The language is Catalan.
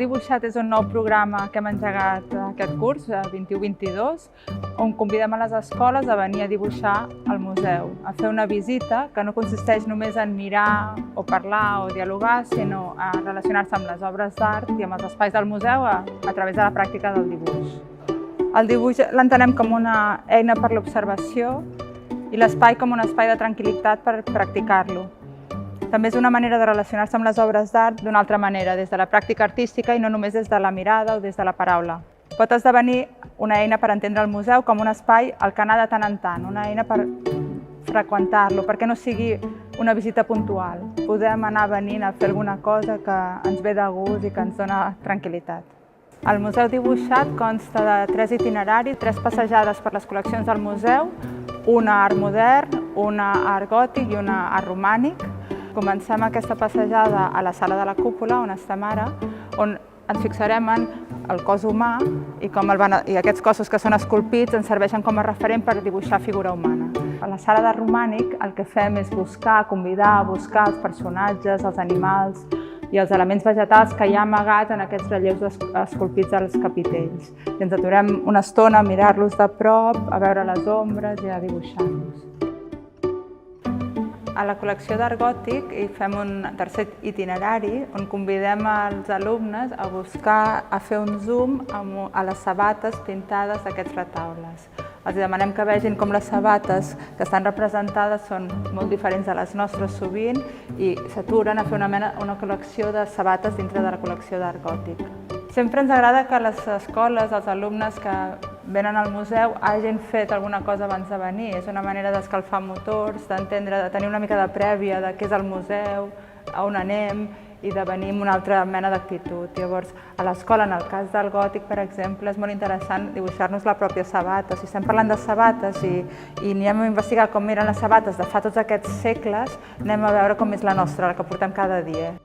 Dibuixat és un nou programa que hem engegat aquest curs, 21-22, on convidem a les escoles a venir a dibuixar al museu, a fer una visita que no consisteix només en mirar o parlar o dialogar, sinó a relacionar-se amb les obres d'art i amb els espais del museu a través de la pràctica del dibuix. El dibuix l'entenem com una eina per l'observació i l'espai com un espai de tranquil·litat per practicar-lo. També és una manera de relacionar-se amb les obres d'art d'una altra manera, des de la pràctica artística i no només des de la mirada o des de la paraula. Pot esdevenir una eina per entendre el museu com un espai al que anar de tant en tant, una eina per freqüentar-lo, perquè no sigui una visita puntual. Podem anar venint a fer alguna cosa que ens ve de gust i que ens dona tranquil·litat. El Museu Dibuixat consta de 3 itineraris, 3 passejades per les col·leccions del museu, una art modern, una art gòtic i una art romànic. Comencem aquesta passejada a la sala de la cúpula, on estem ara, on ens fixarem en el cos humà i aquests cossos que són esculpits ens serveixen com a referent per dibuixar figura humana. A la sala de romànic el que fem és convidar a buscar els personatges, els animals i els elements vegetals que hi ha amagats en aquests relleus esculpits als capitells. I ens aturem una estona a mirar-los de prop, a veure les ombres i a dibuixar-los. A la col·lecció d'art gòtic hi fem un tercer itinerari on convidem els alumnes a fer un zoom a les sabates pintades d'aquests retaules. Els demanem que vegin com les sabates que estan representades són molt diferents de les nostres sovint i s'aturen a fer una col·lecció de sabates dintre de la col·lecció d'art gòtic. Sempre ens agrada que les escoles, els alumnes que venen al museu hagin fet alguna cosa abans de venir. És una manera d'escalfar motors, d'entendre, de tenir una mica de prèvia de què és el museu, a on anem i de venir amb una altra mena d'actitud. Llavors, a l'escola, en el cas del gòtic, per exemple, és molt interessant dibuixar-nos la pròpia sabata. Si estem parlant de sabates i anem a investigar com eren les sabates de fa tots aquests segles, anem a veure com és la nostra, la que portem cada dia.